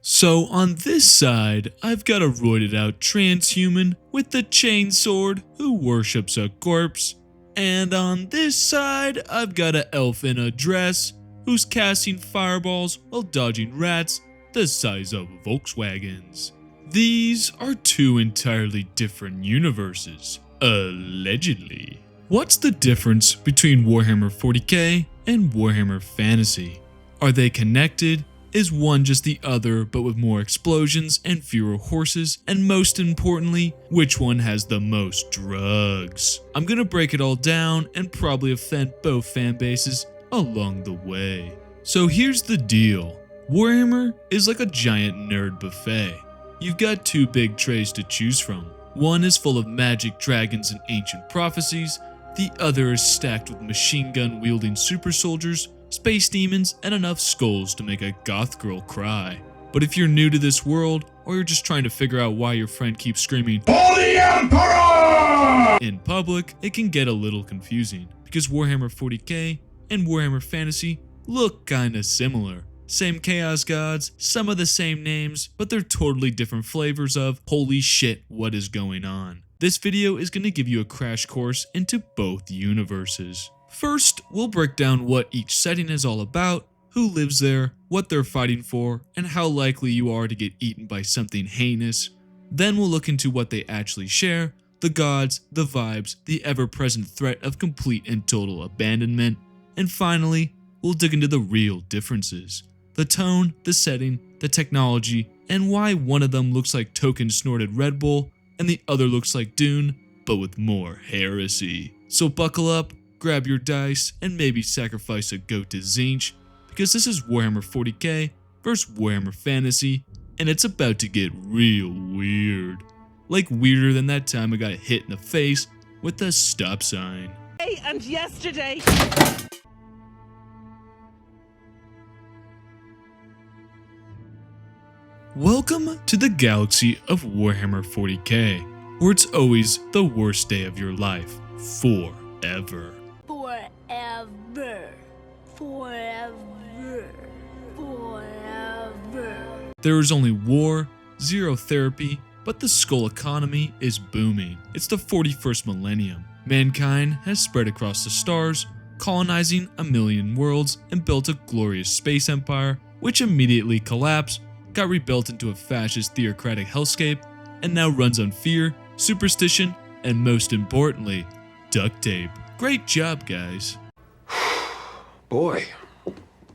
So on this side, I've got a roided out transhuman with the chainsword who worships a corpse. And on this side, I've got an elf in a dress who's casting fireballs while dodging rats the size of Volkswagens. These are two entirely different universes, allegedly. What's the difference between Warhammer 40k and Warhammer Fantasy? Are they connected? Is one just the other but with more explosions and fewer horses? And most importantly, which one has the most drugs? I'm gonna break it all down and probably offend both fan bases along the way. So here's the deal. Warhammer is like a giant nerd buffet. You've got two big trays to choose from. One is full of magic, dragons, and ancient prophecies. The other is stacked with machine gun wielding super soldiers, space demons, and enough skulls to make a goth girl cry. But if you're new to this world, or you're just trying to figure out why your friend keeps screaming "For the Emperor!" in public, it can get a little confusing, because Warhammer 40k and Warhammer Fantasy look kinda similar. Same chaos gods, some of the same names, but they're totally different flavors of holy shit, what is going on. This video is going to give you a crash course into both universes. First, we'll break down what each setting is all about, who lives there, what they're fighting for, and how likely you are to get eaten by something heinous. Then we'll look into what they actually share, the gods, the vibes, the ever-present threat of complete and total abandonment, and finally, we'll dig into the real differences. The tone, the setting, the technology, and why one of them looks like token snorted Red Bull and the other looks like Dune, but with more heresy. So buckle up, grab your dice, and maybe sacrifice a goat to Tzeentch, because this is Warhammer 40k versus Warhammer Fantasy, and it's about to get real weird. Like weirder than that time I got hit in the face with a stop sign. And yesterday. Welcome to the galaxy of Warhammer 40k, where it's always the worst day of your life, forever. Forever. Forever. Forever. There is only war, zero therapy, but the skull economy is booming. It's the 41st millennium. Mankind has spread across the stars, colonizing a million worlds and built a glorious space empire, which immediately collapsed, got rebuilt into a fascist theocratic hellscape, and now runs on fear, superstition, and most importantly, duct tape. Great job, guys. Boy,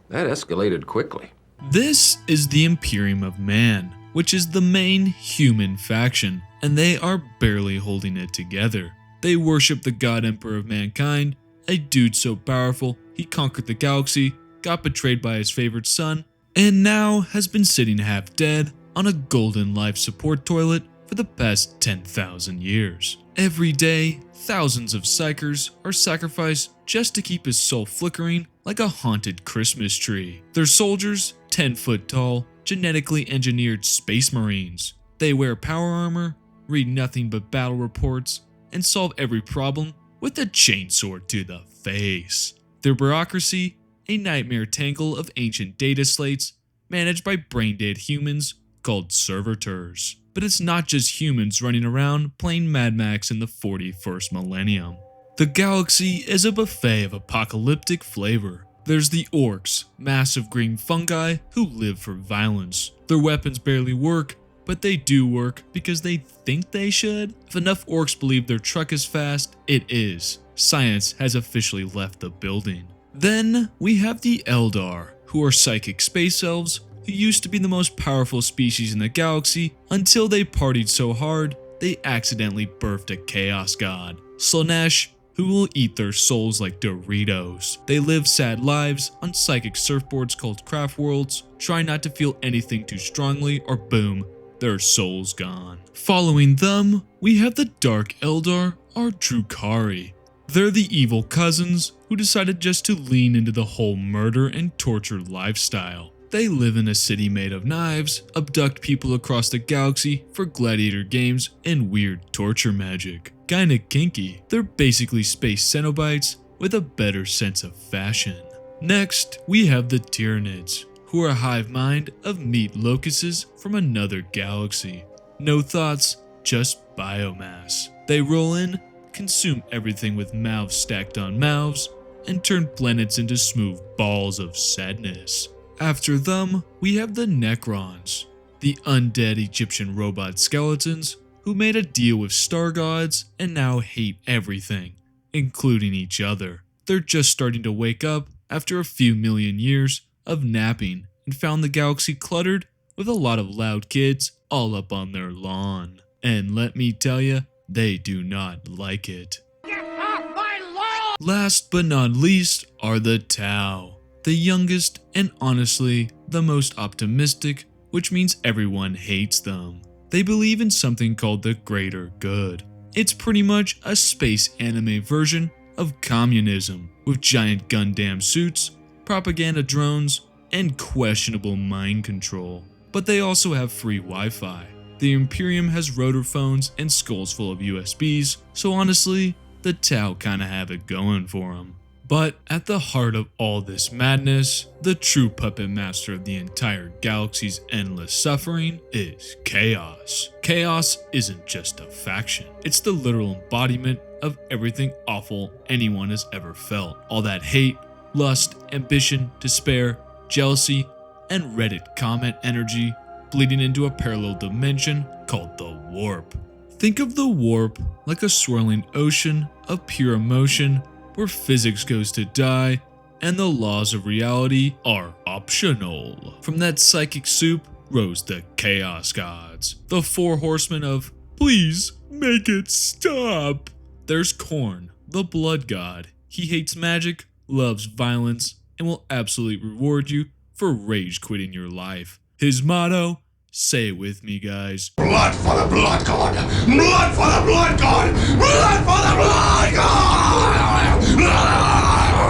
that escalated quickly. This is the Imperium of Man, which is the main human faction, and they are barely holding it together. They worship the God Emperor of mankind, a dude so powerful he conquered the galaxy, got betrayed by his favorite son, and now has been sitting half dead on a golden life support toilet for the past 10,000 years. Every day, thousands of psychers are sacrificed just to keep his soul flickering like a haunted Christmas tree. They're soldiers, 10 foot tall, genetically engineered space marines. They wear power armor, read nothing but battle reports, and solve every problem with a chainsword to the face. Their bureaucracy, a nightmare tangle of ancient data slates managed by brain-dead humans called servitors. But it's not just humans running around playing Mad Max in the 41st millennium. The galaxy is a buffet of apocalyptic flavor. There's the orcs, massive green fungi who live for violence. Their weapons barely work, but they do work because they think they should. If enough orcs believe their truck is fast, it is. Science has officially left the building. Then we have the Eldar, who are psychic space elves who used to be the most powerful species in the galaxy until they partied so hard they accidentally birthed a chaos god, Slaanesh, who will eat their souls like Doritos. They live sad lives on psychic surfboards called craft worlds, try not to feel anything too strongly or boom, their soul's gone. Following them, we have the Dark Eldar, or Drukhari. They're the evil cousins who decided just to lean into the whole murder and torture lifestyle. They live in a city made of knives, abduct people across the galaxy for gladiator games and weird torture magic. Kinda kinky. They're basically space Cenobites with a better sense of fashion. Next, we have the Tyranids, who are a hive mind of meat locusts from another galaxy. No thoughts, just biomass. They roll in, consume everything with mouths stacked on mouths, and turn planets into smooth balls of sadness. After them, we have the Necrons, the undead Egyptian robot skeletons who made a deal with star gods and now hate everything, including each other. They're just starting to wake up after a few million years of napping and found the galaxy cluttered with a lot of loud kids all up on their lawn. And let me tell you, they do not like it. Get off my lawn! Last but not least are the Tau, the youngest and honestly the most optimistic, which means everyone hates them. They believe in something called the greater good. It's pretty much a space anime version of communism with giant Gundam suits, propaganda drones, and questionable mind control. But they also have free Wi-Fi. The Imperium has rotor phones and skulls full of USBs, so honestly, the Tau kinda have it going for them. But at the heart of all this madness, the true puppet master of the entire galaxy's endless suffering is Chaos. Chaos isn't just a faction, it's the literal embodiment of everything awful anyone has ever felt. All that hate, lust, ambition, despair, jealousy, and Reddit comment energy bleeding into a parallel dimension called the Warp. Think of the Warp like a swirling ocean of pure emotion where physics goes to die and the laws of reality are optional. From that psychic soup rose the Chaos Gods, the four horsemen of please make it stop. There's Korn, the blood god. He hates magic, loves violence, and will absolutely reward you for rage quitting your life. His motto, say it with me guys, blood for the blood god! Blood for the blood god! Blood for the blood god!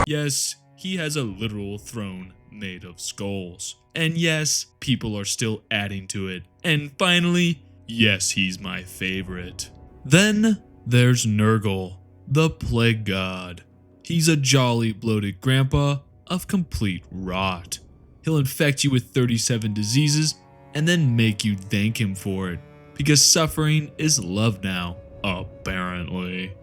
Yes, he has a literal throne made of skulls. And yes, people are still adding to it. And finally, yes, he's my favorite. Then there's Nurgle, the plague god. He's a jolly bloated grandpa of complete rot. He'll infect you with 37 diseases and then make you thank him for it, because suffering is love now, apparently.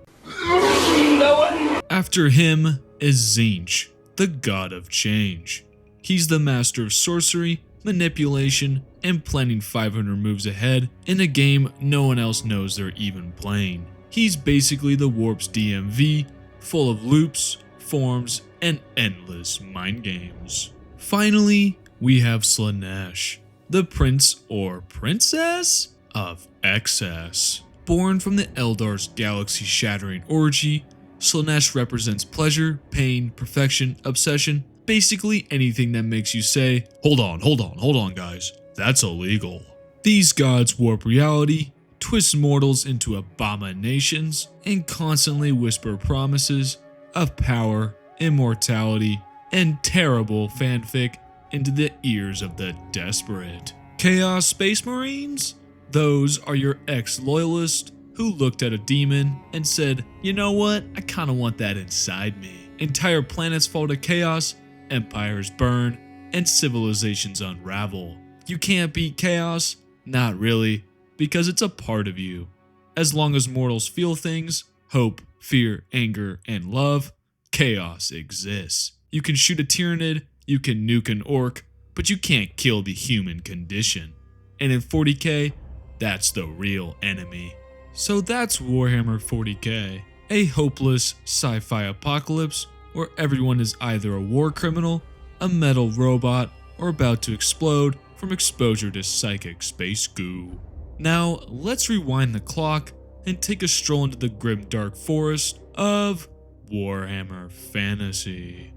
After him is Tzeentch, the god of change. He's the master of sorcery, manipulation, and planning 500 moves ahead in a game no one else knows they're even playing. He's basically the Warp's DMV, full of loops, forms, and endless mind games. Finally, we have Slaanesh, the prince or princess of excess. Born from the Eldar's galaxy-shattering orgy, Slaanesh represents pleasure, pain, perfection, obsession, basically anything that makes you say, hold on guys, that's illegal. These gods warp reality, twist mortals into abominations, and constantly whisper promises of power, immortality, and terrible fanfic into the ears of the desperate. Chaos Space Marines? Those are your ex-loyalists who looked at a demon and said, you know what, I kinda want that inside me. Entire planets fall to chaos, empires burn, and civilizations unravel. You can't beat chaos? Not really, because it's a part of you. As long as mortals feel things, hope, fear, anger, and love, chaos exists. You can shoot a tyrannid, you can nuke an orc, but you can't kill the human condition. And in 40k, that's the real enemy. So that's Warhammer 40k, a hopeless sci-fi apocalypse where everyone is either a war criminal, a metal robot, or about to explode from exposure to psychic space goo. Now, let's rewind the clock and take a stroll into the grimdark forest of Warhammer Fantasy.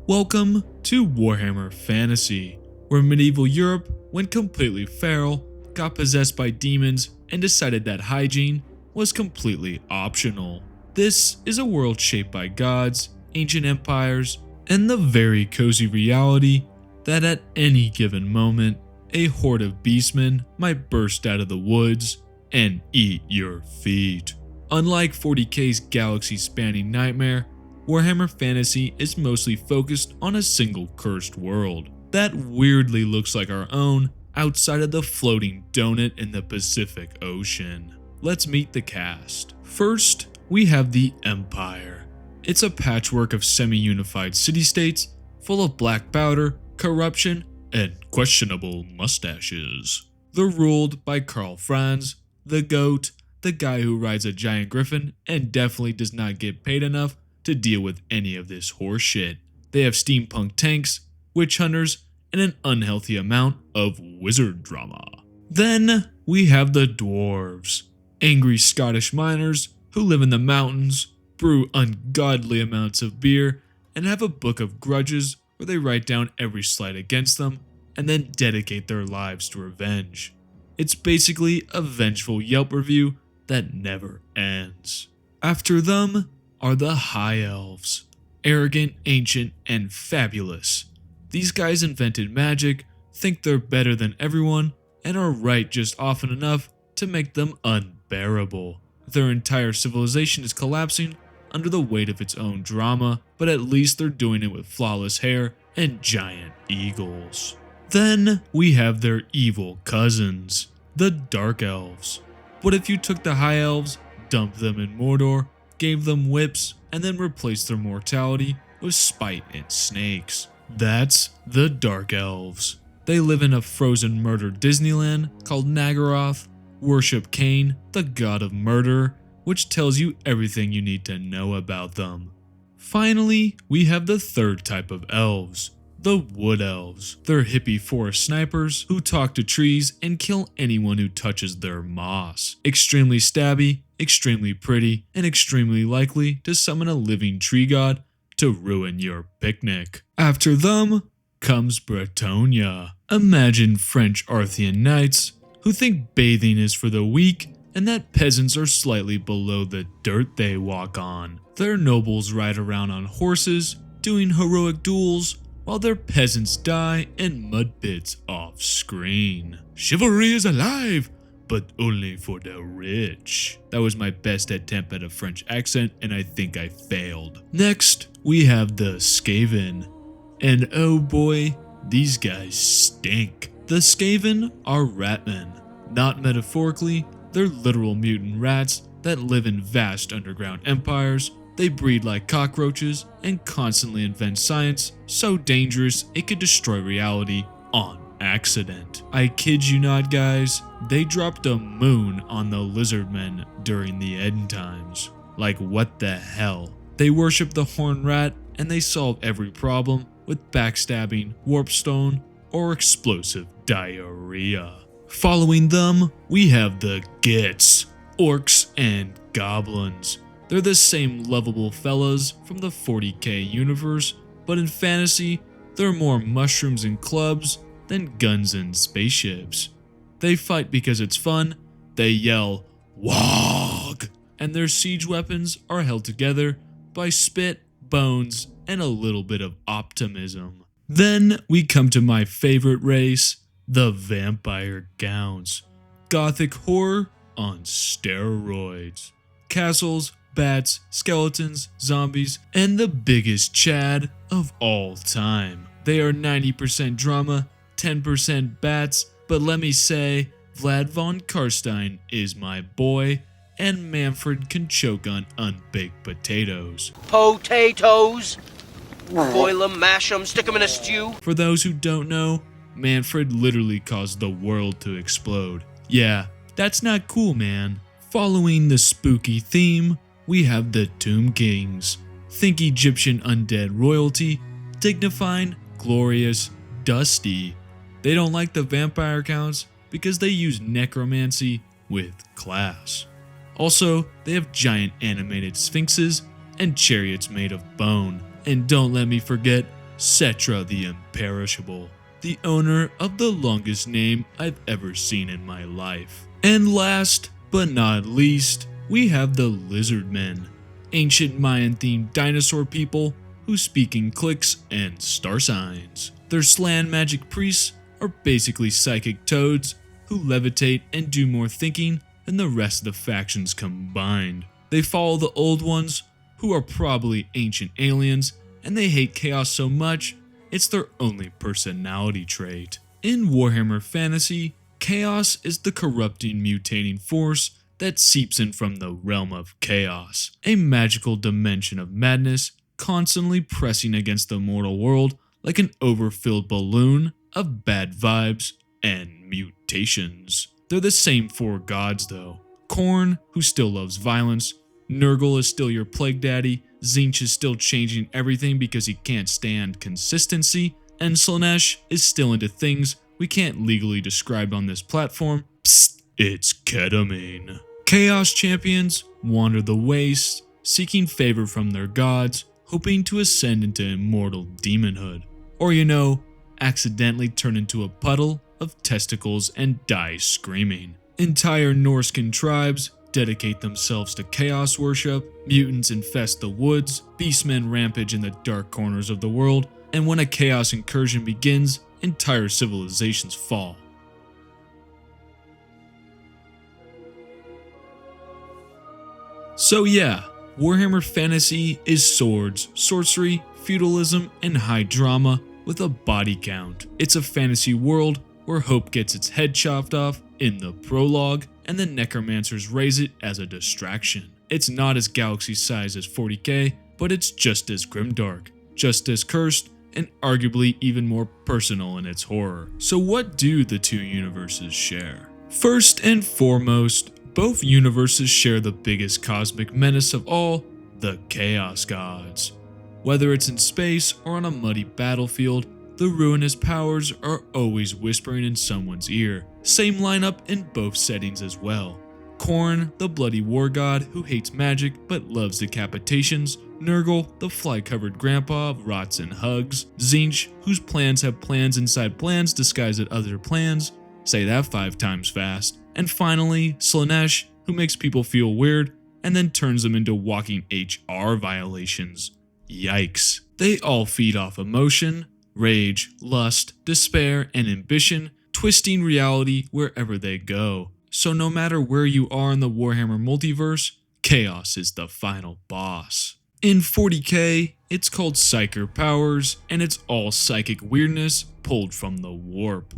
Welcome to Warhammer Fantasy, where medieval Europe went completely feral, got possessed by demons, and decided that hygiene was completely optional. This is a world shaped by gods, ancient empires, and the very cozy reality that at any given moment, a horde of beastmen might burst out of the woods and eat your feet. Unlike 40k's galaxy-spanning nightmare, Warhammer Fantasy is mostly focused on a single cursed world that weirdly looks like our own outside of the floating donut in the Pacific Ocean. Let's meet the cast. First, we have the Empire. It's a patchwork of semi-unified city-states full of black powder, corruption, and questionable mustaches. They're ruled by Karl Franz, the GOAT, the guy who rides a giant griffin and definitely does not get paid enough to deal with any of this horse shit. They have steampunk tanks, witch hunters, and an unhealthy amount of wizard drama. Then we have the dwarves, angry Scottish miners who live in the mountains, brew ungodly amounts of beer, and have a book of grudges where they write down every slight against them and then dedicate their lives to revenge. It's basically a vengeful Yelp review that never ends. After them are the High Elves, arrogant, ancient, and fabulous. These guys invented magic, think they're better than everyone, and are right just often enough to make them unbearable. Their entire civilization is collapsing under the weight of its own drama, but at least they're doing it with flawless hair and giant eagles. Then we have their evil cousins, the Dark Elves. What if you took the High Elves, dumped them in Mordor, gave them whips, and then replaced their mortality with spite and snakes? That's the Dark Elves. They live in a frozen murder Disneyland called Nagaroth, worship Cain, the god of murder, which tells you everything you need to know about them. Finally, we have the third type of elves, the Wood Elves. They're hippie forest snipers who talk to trees and kill anyone who touches their moss. Extremely stabby, extremely pretty, and extremely likely to summon a living tree god to ruin your picnic. After them comes Bretonia. Imagine French Arthian knights who think bathing is for the weak and that peasants are slightly below the dirt they walk on. Their nobles ride around on horses, doing heroic duels, while their peasants die in mud pits off screen. Chivalry is alive, but only for the rich. That was my best attempt at a French accent, and I think I failed. Next, we have the Skaven. And oh boy, these guys stink. The Skaven are ratmen. Not metaphorically, they're literal mutant rats that live in vast underground empires. They breed like cockroaches and constantly invent science so dangerous it could destroy reality on accident. I kid you not, guys, they dropped a moon on the lizardmen during the end times. Like, what the hell? They worship the horned rat and they solve every problem with backstabbing, warpstone, or explosive diarrhea. Following them, we have the Gits, orcs and goblins. They're the same lovable fellas from the 40k universe, but in fantasy, they're more mushrooms and clubs than guns and spaceships. They fight because it's fun, they yell, "Wog!" and their siege weapons are held together by spit, bones, and a little bit of optimism. Then we come to my favorite race, the Vampire Gowns. Gothic horror on steroids. Castles, bats, skeletons, zombies, and the biggest Chad of all time. They are 90% drama, 10% bats, but let me say, Vlad von Karstein is my boy, and Manfred can choke on unbaked potatoes. Potatoes. Boil 'em, mash 'em, stick 'em in a stew. For those who don't know, Manfred literally caused the world to explode. Yeah, that's not cool, man. Following the spooky theme, we have the Tomb Kings. Think Egyptian undead royalty, dignified, glorious, dusty. They don't like the vampire counts because they use necromancy with class. Also, they have giant animated sphinxes and chariots made of bone. And don't let me forget Cetra the Imperishable, the owner of the longest name I've ever seen in my life. And last but not least, we have the Lizardmen, ancient Mayan-themed dinosaur people who speak in clicks and star signs. Their slan magic priests are basically psychic toads who levitate and do more thinking than the rest of the factions combined. They follow the old ones who are probably ancient aliens, and they hate chaos so much, it's their only personality trait. In Warhammer Fantasy, chaos is the corrupting, mutating force that seeps in from the realm of chaos, a magical dimension of madness constantly pressing against the mortal world like an overfilled balloon of bad vibes and mutations. They're the same four gods though. Khorne, who still loves violence, Nurgle is still your plague daddy, Tzeentch is still changing everything because he can't stand consistency, and Slaanesh is still into things we can't legally describe on this platform. Psst, it's ketamine. Chaos champions wander the wastes, seeking favor from their gods, hoping to ascend into immortal demonhood. Or accidentally turn into a puddle of testicles and die screaming. Entire Norscan tribes dedicate themselves to chaos worship, mutants infest the woods, beastmen rampage in the dark corners of the world, and when a chaos incursion begins, entire civilizations fall. So yeah, Warhammer Fantasy is swords, sorcery, feudalism, and high drama with a body count. It's a fantasy world where Hope gets its head chopped off in the prologue, and the necromancers raise it as a distraction. It's not as galaxy sized as 40k, but it's just as grimdark, just as cursed, and arguably even more personal in its horror. So what do the two universes share? First and foremost, both universes share the biggest cosmic menace of all, the Chaos Gods. Whether it's in space or on a muddy battlefield, the ruinous powers are always whispering in someone's ear. Same lineup in both settings as well. Khorne, the bloody war god who hates magic but loves decapitations. Nurgle, the fly-covered grandpa of rots and hugs. Tzeentch, whose plans have plans inside plans disguised as other plans. Say that 5 times fast. And finally, Slaanesh, who makes people feel weird and then turns them into walking HR violations. Yikes. They all feed off emotion, rage, lust, despair, and ambition, twisting reality wherever they go. So no matter where you are in the Warhammer multiverse, chaos is the final boss. In 40k, it's called Psyker Powers, and it's all psychic weirdness pulled from the warp.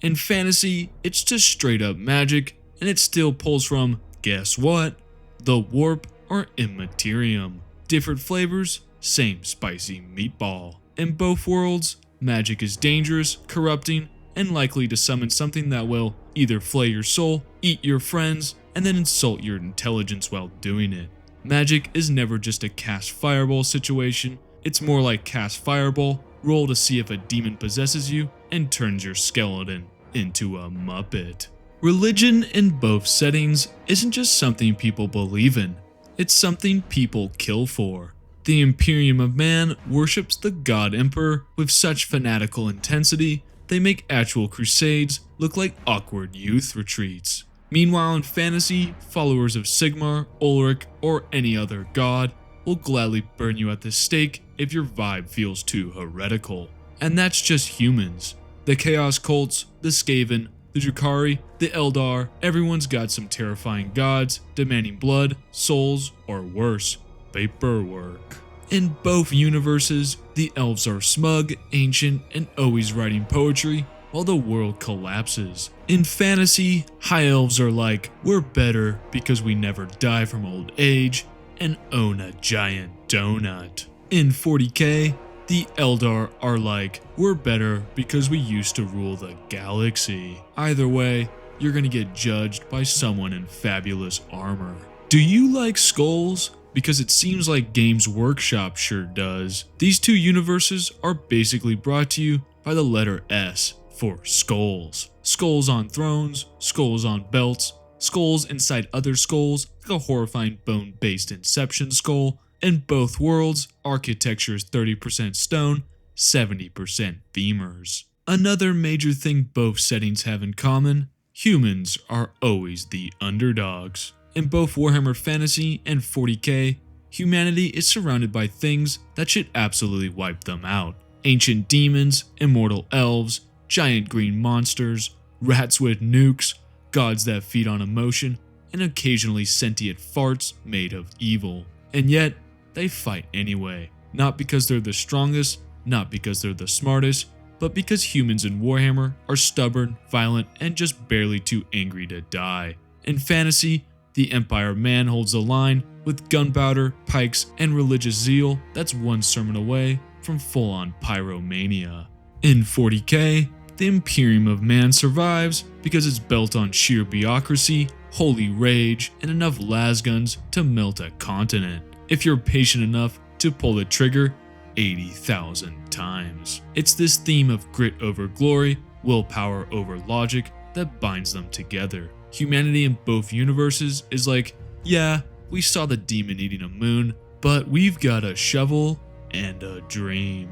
In fantasy, it's just straight up magic, and it still pulls from, guess what? The warp or immaterium. Different flavors, same spicy meatball. In both worlds, magic is dangerous, corrupting, and likely to summon something that will either flay your soul, eat your friends, and then insult your intelligence while doing it. Magic is never just a cast fireball situation, it's more like cast fireball, roll to see if a demon possesses you, and turns your skeleton into a muppet. Religion in both settings isn't just something people believe in, it's something people kill for. The Imperium of Man worships the God Emperor with such fanatical intensity, they make actual crusades look like awkward youth retreats. Meanwhile in fantasy, followers of Sigmar, Ulrich, or any other god will gladly burn you at the stake if your vibe feels too heretical. And that's just humans. The Chaos Cults, the Skaven, the Drukhari, the Eldar, everyone's got some terrifying gods demanding blood, souls, or worse, paperwork. In both universes, the elves are smug, ancient, and always writing poetry, while the world collapses. In fantasy, high elves are like, we're better because we never die from old age, and own a giant donut. In 40k, the Eldar are like, we're better because we used to rule the galaxy. Either way, you're gonna get judged by someone in fabulous armor. Do you like skulls? Because it seems like Games Workshop sure does. These two universes are basically brought to you by the letter S for skulls. Skulls on thrones, skulls on belts, skulls inside other skulls, like a horrifying bone-based Inception skull. In both worlds, architecture is 30% stone, 70% femurs. Another major thing both settings have in common, humans are always the underdogs. In both Warhammer Fantasy and 40k, humanity is surrounded by things that should absolutely wipe them out. Ancient demons, immortal elves, giant green monsters, rats with nukes, gods that feed on emotion, and occasionally sentient farts made of evil. And yet, they fight anyway. Not because they're the strongest, not because they're the smartest, but because humans in Warhammer are stubborn, violent, and just barely too angry to die. In fantasy, the Empire man holds the line with gunpowder, pikes, and religious zeal that's one sermon away from full-on pyromania. In 40k, the Imperium of Man survives because it's built on sheer bureaucracy, holy rage, and enough lasguns to melt a continent, if you're patient enough to pull the trigger 80,000 times. It's this theme of grit over glory, willpower over logic that binds them together. Humanity in both universes is like, yeah, we saw the demon eating a moon, but we've got a shovel and a dream.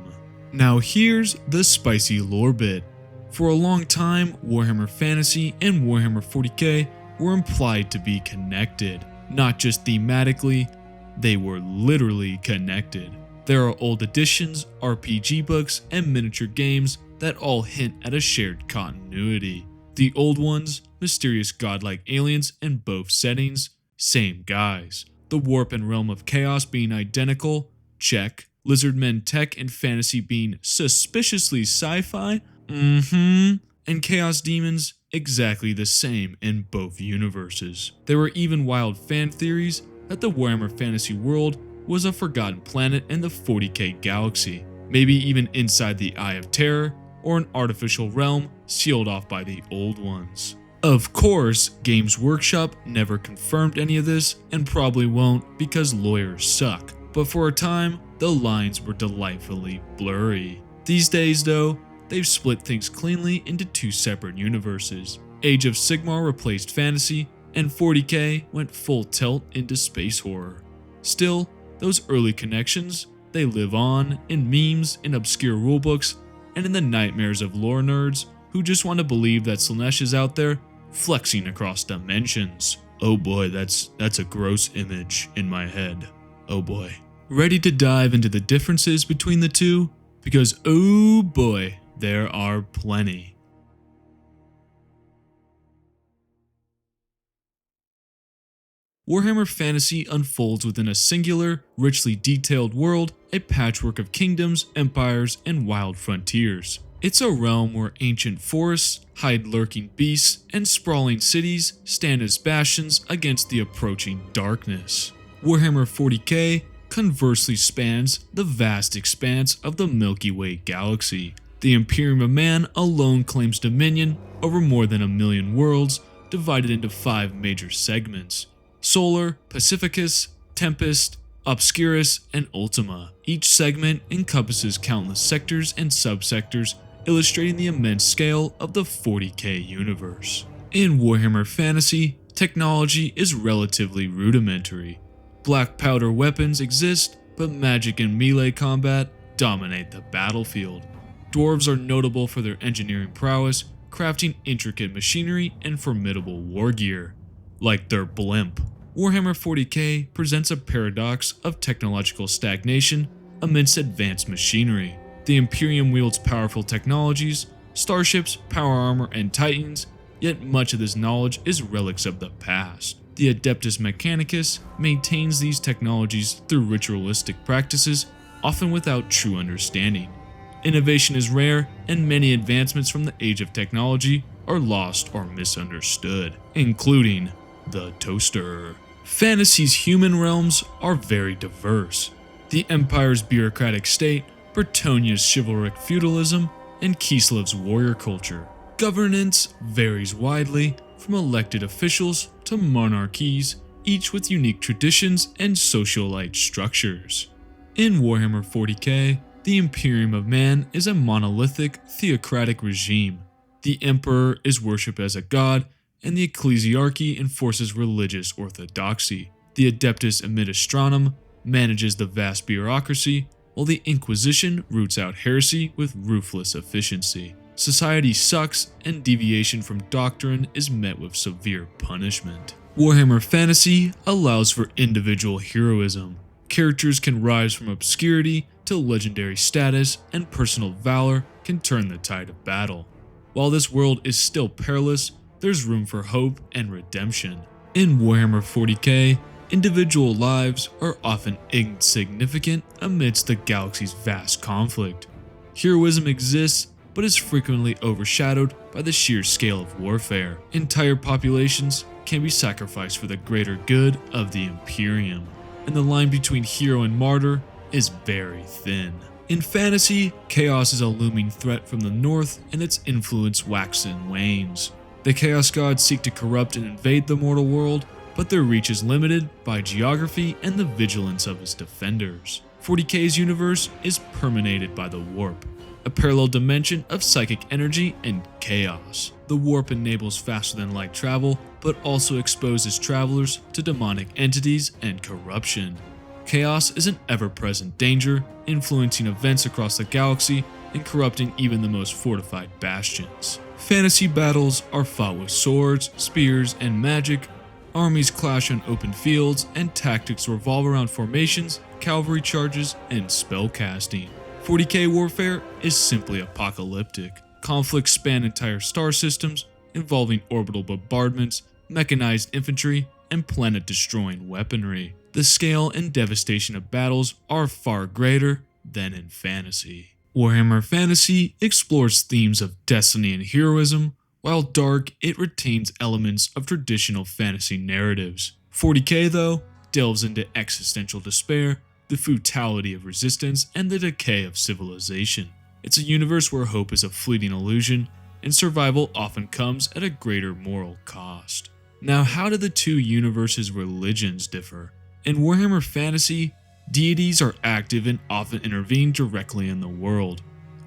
Now here's the spicy lore bit. For a long time, Warhammer Fantasy and Warhammer 40k were implied to be connected. Not just thematically, they were literally connected. There are old editions, RPG books, and miniature games that all hint at a shared continuity. The old ones, mysterious godlike aliens in both settings, same guys. The warp and realm of chaos being identical, check. Lizardmen tech and fantasy being suspiciously sci-fi, and chaos demons exactly the same in both universes. There were even wild fan theories that the Warhammer Fantasy world was a forgotten planet in the 40k galaxy, maybe even inside the Eye of Terror, or an artificial realm sealed off by the old ones. Of course, Games Workshop never confirmed any of this and probably won't because lawyers suck, but for a time, the lines were delightfully blurry. These days though, they've split things cleanly into two separate universes. Age of Sigmar replaced fantasy, and 40k went full tilt into space horror. Still, those early connections, they live on in memes, in obscure rulebooks, and in the nightmares of lore nerds who just want to believe that Slaanesh is out there flexing across dimensions. Oh boy, that's a gross image in my head. Oh boy. Ready to dive into the differences between the two? Because oh boy, there are plenty. Warhammer Fantasy unfolds within a singular, richly detailed world, a patchwork of kingdoms, empires, and wild frontiers. It's a realm where ancient forests hide lurking beasts, and sprawling cities stand as bastions against the approaching darkness. Warhammer 40k conversely spans the vast expanse of the Milky Way galaxy. The Imperium of Man alone claims dominion over more than 1 million worlds, divided into 5 major segments: Solar, Pacificus, Tempest, Obscurus, and Ultima. Each segment encompasses countless sectors and subsectors, illustrating the immense scale of the 40k universe. In Warhammer Fantasy, technology is relatively rudimentary. Black powder weapons exist, but magic and melee combat dominate the battlefield. Dwarves are notable for their engineering prowess, crafting intricate machinery and formidable war gear, like their blimp. Warhammer 40k presents a paradox of technological stagnation amidst advanced machinery. The Imperium wields powerful technologies, starships, power armor, and titans, yet much of this knowledge is relics of the past. The Adeptus Mechanicus maintains these technologies through ritualistic practices, often without true understanding. Innovation is rare, and many advancements from the age of technology are lost or misunderstood, including the toaster. Fantasy's human realms are very diverse. The Empire's bureaucratic state, Bretonia's chivalric feudalism, and Kislev's warrior culture. Governance varies widely, from elected officials to monarchies, each with unique traditions and socialite structures. In Warhammer 40k, the Imperium of Man is a monolithic, theocratic regime. The Emperor is worshipped as a god, and the Ecclesiarchy enforces religious orthodoxy. The Adeptus Administranum manages the vast bureaucracy, while the Inquisition roots out heresy with ruthless efficiency. Society sucks, and deviation from doctrine is met with severe punishment. Warhammer Fantasy allows for individual heroism. Characters can rise from obscurity to legendary status, and personal valor can turn the tide of battle. While this world is still perilous, there's room for hope and redemption. In Warhammer 40k, Individual lives are often insignificant amidst the galaxy's vast conflict. Heroism exists, but is frequently overshadowed by the sheer scale of warfare. Entire populations can be sacrificed for the greater good of the Imperium, and the line between hero and martyr is very thin. In fantasy, chaos is a looming threat from the north, and its influence waxes and wanes. The Chaos Gods seek to corrupt and invade the mortal world, but their reach is limited by geography and the vigilance of its defenders. 40K's universe is permeated by the warp, a parallel dimension of psychic energy and chaos. The warp enables faster than light travel, but also exposes travelers to demonic entities and corruption. Chaos is an ever-present danger, influencing events across the galaxy and corrupting even the most fortified bastions. Fantasy battles are fought with swords, spears, and magic. Armies clash on open fields, and tactics revolve around formations, cavalry charges, and spellcasting. 40K warfare is simply apocalyptic. Conflicts span entire star systems, involving orbital bombardments, mechanized infantry, and planet-destroying weaponry. The scale and devastation of battles are far greater than in fantasy. Warhammer Fantasy explores themes of destiny and heroism, while Dark, it retains elements of traditional fantasy narratives. 40K, though, delves into existential despair, the futility of resistance, and the decay of civilization. It's a universe where hope is a fleeting illusion, and survival often comes at a greater moral cost. Now, how do the two universes' religions differ? In Warhammer Fantasy, deities are active and often intervene directly in the world.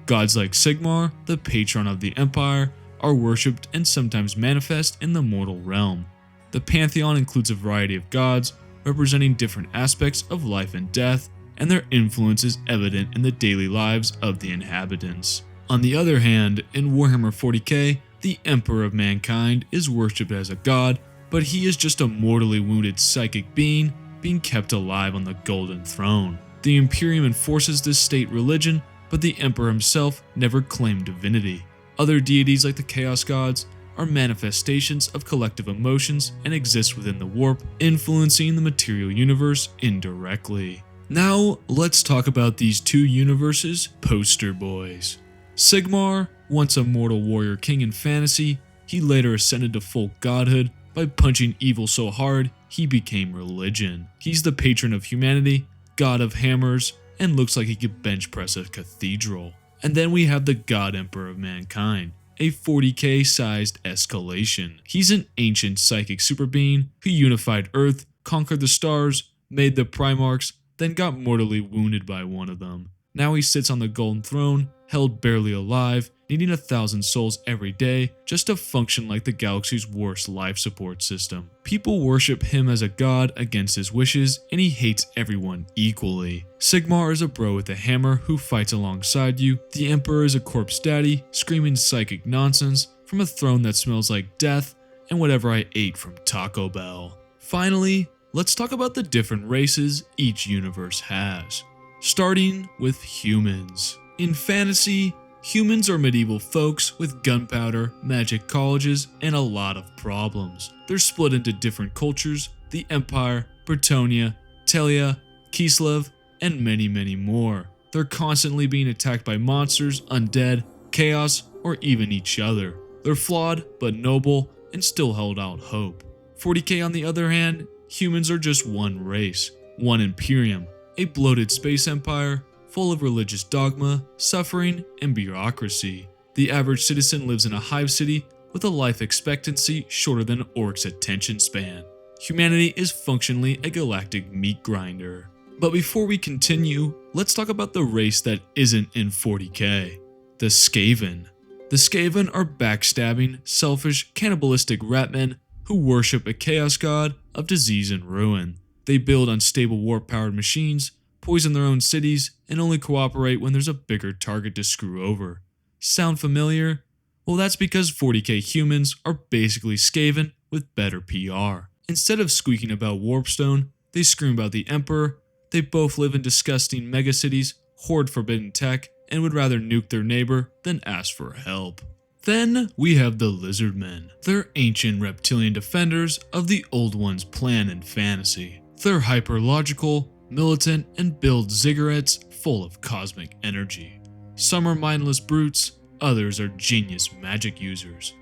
Gods like Sigmar, the patron of the Empire, are worshipped and sometimes manifest in the mortal realm. The pantheon includes a variety of gods, representing different aspects of life and death, and their influence is evident in the daily lives of the inhabitants. On the other hand, in Warhammer 40K, the Emperor of Mankind is worshipped as a god, but he is just a mortally wounded psychic being kept alive on the Golden Throne. The Imperium enforces this state religion, but the Emperor himself never claimed divinity. Other deities like the Chaos Gods are manifestations of collective emotions and exist within the warp, influencing the material universe indirectly. Now, let's talk about these two universes' poster boys. Sigmar, once a mortal warrior king in fantasy, he later ascended to full godhood by punching evil so hard he became religion. He's the patron of humanity, god of hammers, and looks like he could bench press a cathedral. And then we have the God Emperor of Mankind, a 40K sized escalation. He's an ancient psychic super being who unified Earth, conquered the stars, made the Primarchs, then got mortally wounded by one of them. Now he sits on the Golden Throne, held barely alive, needing 1,000 souls every day just to function like the galaxy's worst life support system. People worship him as a god against his wishes, and he hates everyone equally. Sigmar is a bro with a hammer who fights alongside you. The Emperor is a corpse daddy, screaming psychic nonsense from a throne that smells like death and whatever I ate from Taco Bell. Finally, let's talk about the different races each universe has. Starting with humans. In fantasy, humans are medieval folks with gunpowder, magic colleges, and a lot of problems. They're split into different cultures: the Empire, Bretonnia, Telia, Kislev, and many, many more. They're constantly being attacked by monsters, undead, chaos, or even each other. They're flawed, but noble, and still held out hope. 40K on the other hand, humans are just one race, one Imperium, a bloated space empire full of religious dogma, suffering, and bureaucracy. The average citizen lives in a hive city with a life expectancy shorter than an orc's attention span. Humanity is functionally a galactic meat grinder. But before we continue, let's talk about the race that isn't in 40K, the Skaven. The Skaven are backstabbing, selfish, cannibalistic ratmen who worship a chaos god of disease and ruin. They build unstable warp-powered machines, poison their own cities, and only cooperate when there's a bigger target to screw over. Sound familiar? Well, that's because 40K humans are basically Skaven with better PR. Instead of squeaking about Warpstone, they scream about the Emperor. They both live in disgusting megacities, hoard forbidden tech, and would rather nuke their neighbor than ask for help. Then we have the Lizardmen. They're ancient reptilian defenders of the Old One's plan in fantasy. They're hyper-logical, militant, and build ziggurats full of cosmic energy. Some are mindless brutes, others are genius magic users.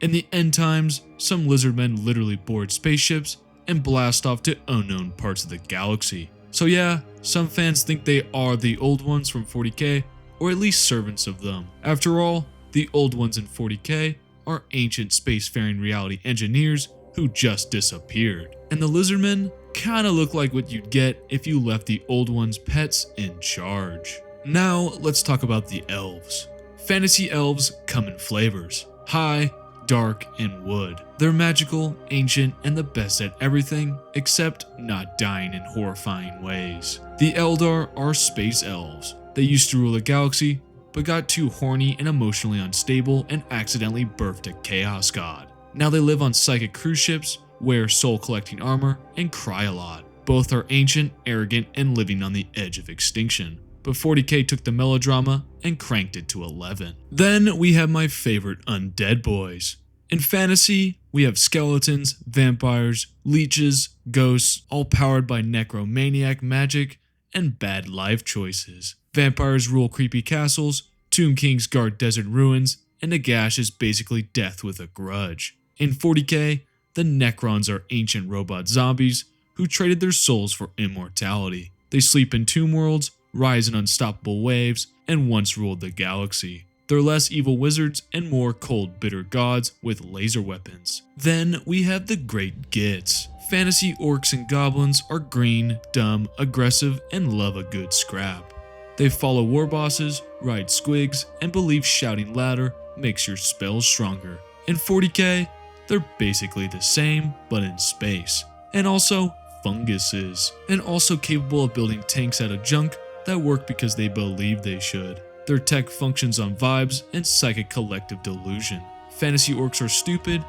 In the end times, some lizardmen literally board spaceships and blast off to unknown parts of the galaxy. So yeah, some fans think they are the old ones from 40k, or at least servants of them. After all, the old ones in 40k are ancient spacefaring reality engineers who just disappeared. And the lizardmen kinda look like what you'd get if you left the old ones' pets in charge. Now, let's talk about the elves. Fantasy elves come in flavors: high, dark, and wood. They're magical, ancient, and the best at everything except not dying in horrifying ways. The Eldar are space elves. They used to rule the galaxy, but got too horny and emotionally unstable and accidentally birthed a chaos god. Now they live on psychic cruise ships, wear soul-collecting armor, and cry a lot. Both are ancient, arrogant, and living on the edge of extinction. But 40k took the melodrama and cranked it to 11. Then we have my favorite undead boys. In fantasy, we have skeletons, vampires, leeches, ghosts, all powered by necromaniac magic and bad life choices. Vampires rule creepy castles, Tomb Kings guard desert ruins, and Nagash is basically death with a grudge. In 40k, the Necrons are ancient robot zombies who traded their souls for immortality. They sleep in tomb worlds, rise in unstoppable waves, and once ruled the galaxy. They're less evil wizards and more cold, bitter gods with laser weapons. Then we have the Great Gits. Fantasy orcs and goblins are green, dumb, aggressive, and love a good scrap. They follow war bosses, ride squigs, and believe shouting louder makes your spells stronger. In 40k, they're basically the same, but in space. And also funguses. And also capable of building tanks out of junk that work because they believe they should. Their tech functions on vibes and psychic collective delusion. Fantasy orcs are stupid.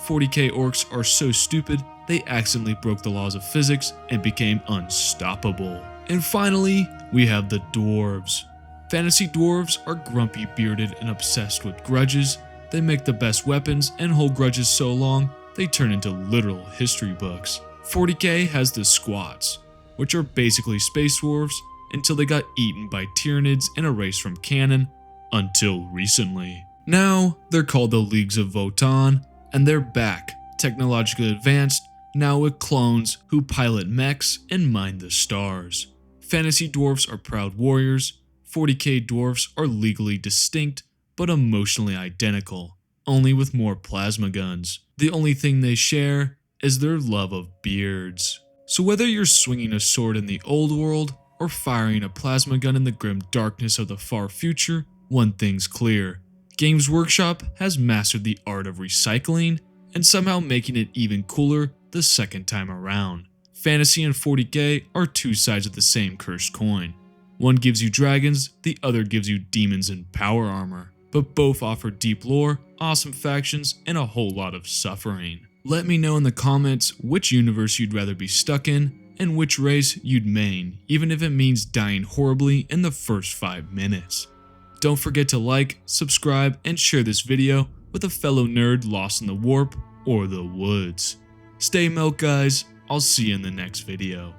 40k orcs are so stupid they accidentally broke the laws of physics and became unstoppable. And finally, we have the dwarves. Fantasy dwarves are grumpy, bearded, and obsessed with grudges. They make the best weapons and hold grudges so long they turn into literal history books. 40k has the squats, which are basically space dwarves until they got eaten by Tyranids and erased from canon, until recently. Now, they're called the Leagues of Votann, and they're back, technologically advanced, now with clones who pilot mechs and mine the stars. Fantasy dwarfs are proud warriors, 40k dwarfs are legally distinct, but emotionally identical, only with more plasma guns. The only thing they share is their love of beards. So whether you're swinging a sword in the old world, or firing a plasma gun in the grim darkness of the far future, one thing's clear. Games Workshop has mastered the art of recycling and somehow making it even cooler the second time around. Fantasy and 40k are two sides of the same cursed coin. One gives you dragons, the other gives you demons and power armor. But both offer deep lore, awesome factions, and a whole lot of suffering. Let me know in the comments which universe you'd rather be stuck in, and which race you'd main, even if it means dying horribly in the first 5 minutes. Don't forget to like, subscribe, and share this video with a fellow nerd lost in the warp or the woods. Stay milk, guys. I'll see you in the next video.